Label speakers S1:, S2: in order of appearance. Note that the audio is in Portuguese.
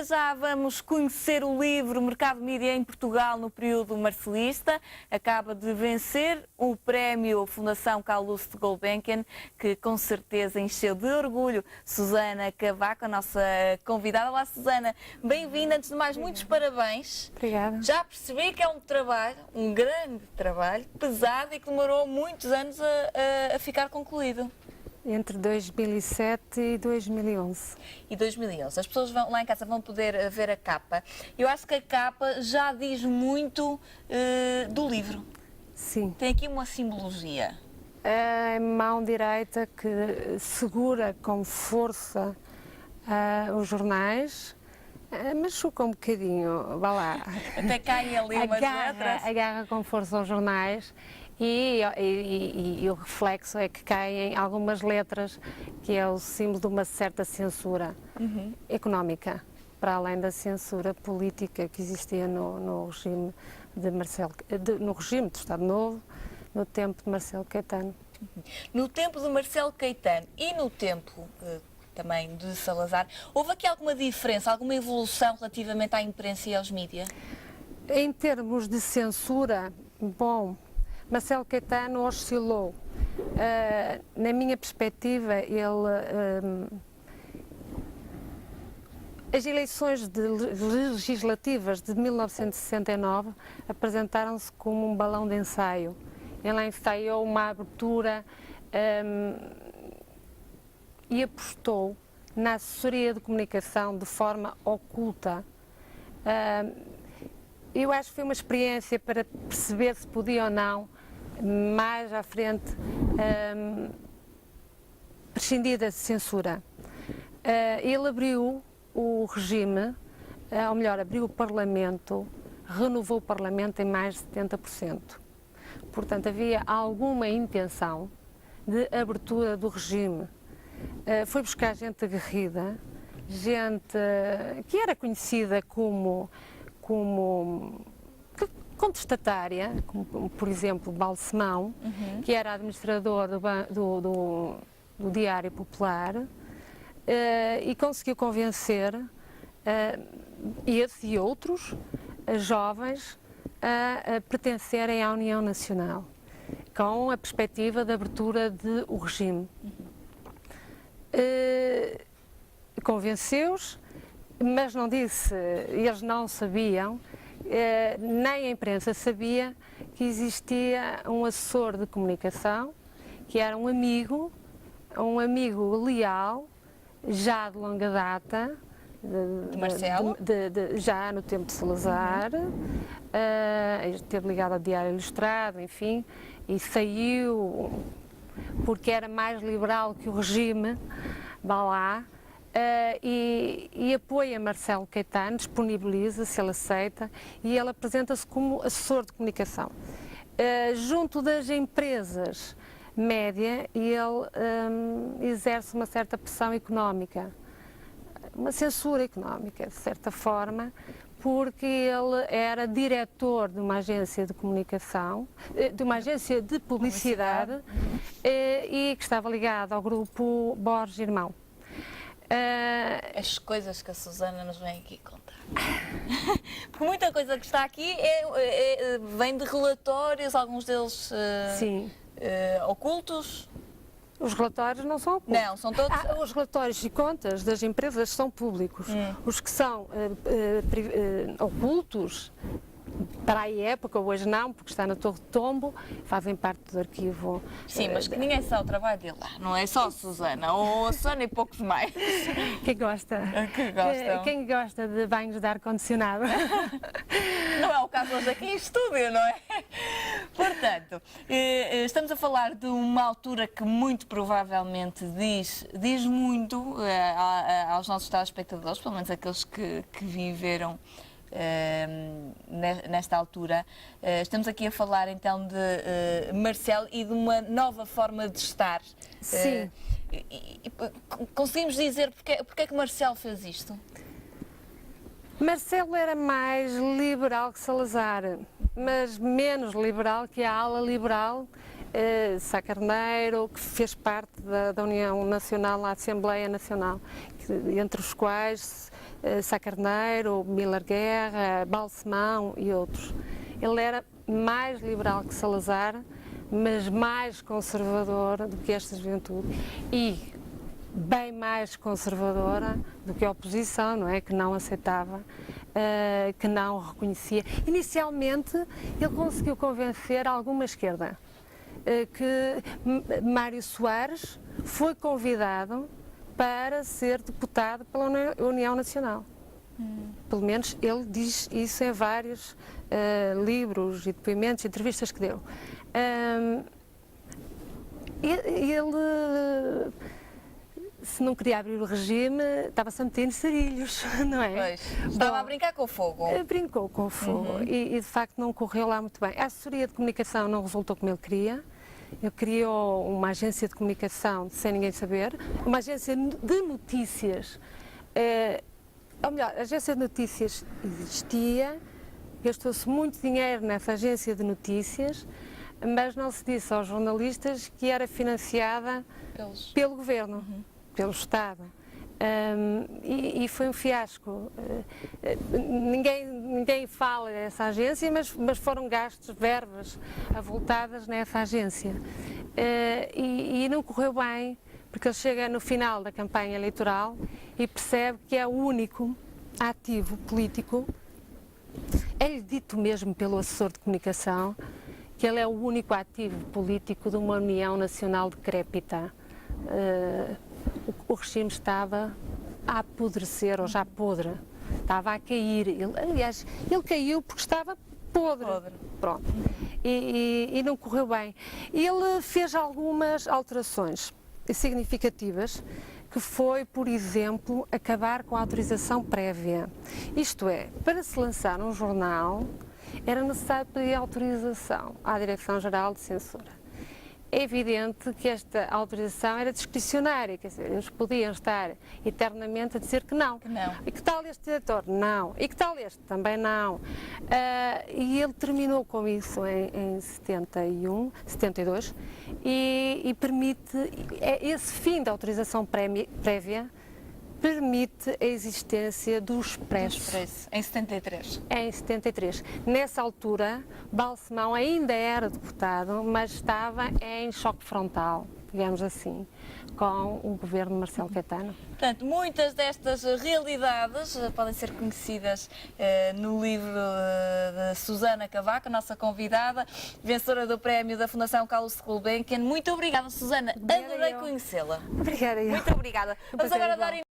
S1: Já vamos conhecer o livro Mercado Mídia em Portugal no período marcelista. Acaba de vencer o prémio Fundação Calouste de Gulbenkian, que com certeza encheu de orgulho Susana Cavaco, a nossa convidada. Olá, Susana, bem-vinda. Antes de mais, muitos parabéns.
S2: Obrigada.
S1: Já percebi que é um trabalho, um grande trabalho, pesado e que demorou muitos anos a ficar concluído.
S2: Entre 2007 e 2011.
S1: E 2011. As pessoas lá em casa vão poder ver a capa. Eu acho que a capa já diz muito do livro.
S2: Sim.
S1: Tem aqui uma simbologia.
S2: A mão direita que segura com força os jornais, machuca um bocadinho, vá lá.
S1: Até caem ali umas letras.
S2: Agarra com força os jornais. E o reflexo é que caem algumas letras, que é o símbolo de uma certa censura económica, para além da censura política que existia no regime no regime do Estado Novo, no tempo de Marcelo Caetano.
S1: No tempo de Marcelo Caetano e no tempo também de Salazar, houve aqui alguma diferença, alguma evolução relativamente à imprensa e aos mídias?
S2: Em termos de censura, bom, Marcelo Caetano oscilou. Na minha perspectiva, as eleições legislativas de 1969 apresentaram-se como um balão de ensaio. Ele ensaiou uma abertura e apostou na assessoria de comunicação de forma oculta. Eu acho que foi uma experiência para perceber se podia ou não, mais à frente, prescindir da censura. Ele abriu o regime, ou melhor, abriu o Parlamento, renovou o Parlamento em mais de 70%. Portanto, havia alguma intenção de abertura do regime. Foi buscar gente aguerrida, gente que era conhecida como contestatária, como por exemplo Balsemão, que era administrador do Diário Popular, e conseguiu convencer esse e outros jovens a pertencerem à União Nacional, com a perspectiva de abertura do regime. Convenceu-os, mas não disse, eles não sabiam, nem a imprensa sabia, que existia um assessor de comunicação, que era um amigo leal, já de longa data,
S1: De Marcelo?
S2: Já no tempo de Salazar, esteve ligado ao Diário Ilustrado, enfim, e saiu porque era mais liberal que o regime, vá lá. E apoia Marcelo Caetano, disponibiliza-se, ele aceita, e ele apresenta-se como assessor de comunicação. Junto das empresas média, ele exerce uma certa pressão económica, uma censura económica, de certa forma, porque ele era diretor de uma agência de comunicação, de uma agência de publicidade, e que estava ligado ao grupo Borges Irmão.
S1: As coisas que a Susana nos vem aqui contar. Porque muita coisa que está aqui vem de relatórios, alguns deles ocultos.
S2: Os relatórios não são ocultos.
S1: Não, são todos.
S2: Os relatórios e contas das empresas são públicos. Os que são ocultos, para a época, hoje não, porque está na Torre de Tombo, fazem parte do arquivo.
S1: Sim, mas que ninguém sabe o trabalho dele lá, não é só a Susana, ou a Susana e poucos mais.
S2: Quem gosta?
S1: Que gostam.
S2: Quem gosta de banhos de ar-condicionado?
S1: Não é o caso hoje aqui em estúdio, não é? Portanto, estamos a falar de uma altura que muito provavelmente diz muito aos nossos telespectadores, pelo menos aqueles que viveram nesta altura. Estamos aqui a falar então de Marcelo e de uma nova forma de estar.
S2: Sim.
S1: Conseguimos dizer porque é que Marcelo fez isto?
S2: Marcelo era mais liberal que Salazar, mas menos liberal que a ala liberal Sá Carneiro, que fez parte da União Nacional, a Assembleia Nacional, entre os quais Sá Carneiro, Miller Guerra, Balsemão e outros. Ele era mais liberal que Salazar, mas mais conservador do que esta juventude e bem mais conservadora do que a oposição, não é? Que não aceitava, que não reconhecia. Inicialmente, ele conseguiu convencer alguma esquerda, que Mário Soares foi convidado para ser deputado pela União Nacional. Pelo menos ele diz isso em vários livros e depoimentos, entrevistas que deu. Ele, se não queria abrir o regime, estava-se a meter em sarilhos, não é?
S1: Pois, estava a brincar com o fogo.
S2: Brincou com o fogo e de facto não correu lá muito bem. A assessoria de comunicação não resultou como ele queria. Ele criou uma agência de comunicação sem ninguém saber, uma agência de notícias. Ou melhor, a agência de notícias existia, gastou-se muito dinheiro nessa agência de notícias, mas não se disse aos jornalistas que era financiada pelo governo, pelo Estado. E foi um fiasco. Ninguém fala dessa agência, mas foram gastos, verbas avultadas nessa agência. E não correu bem, porque ele chega no final da campanha eleitoral e percebe que é o único ativo político. É-lhe dito mesmo pelo assessor de comunicação que ele é o único ativo político de uma União Nacional decrépita. O regime estava a apodrecer, ou já podre, estava a cair. Aliás, ele caiu porque estava podre. Pronto. E não correu bem. Ele fez algumas alterações significativas, que foi, por exemplo, acabar com a autorização prévia. Isto é, para se lançar um jornal, era necessário pedir autorização à Direção-Geral de Censura. É evidente que esta autorização era discricionária, quer dizer, eles podiam estar eternamente a dizer que não. E que tal este diretor? Não. E que tal este? Também não. E ele terminou com isso em 72 e permite, esse fim da autorização prévia permite a existência do Expresso.
S1: Em 73.
S2: Em 73. Nessa altura, Balsemão ainda era deputado, mas estava em choque frontal, digamos assim, com o governo de Marcelo Caetano.
S1: Portanto, muitas destas realidades podem ser conhecidas no livro de Susana Cavaco, a nossa convidada, vencedora do prémio da Fundação Carlos Gulbenkian. Muito obrigada, Susana. Adorei conhecê-la.
S2: Obrigada.
S1: Muito obrigada. Vamos agora dar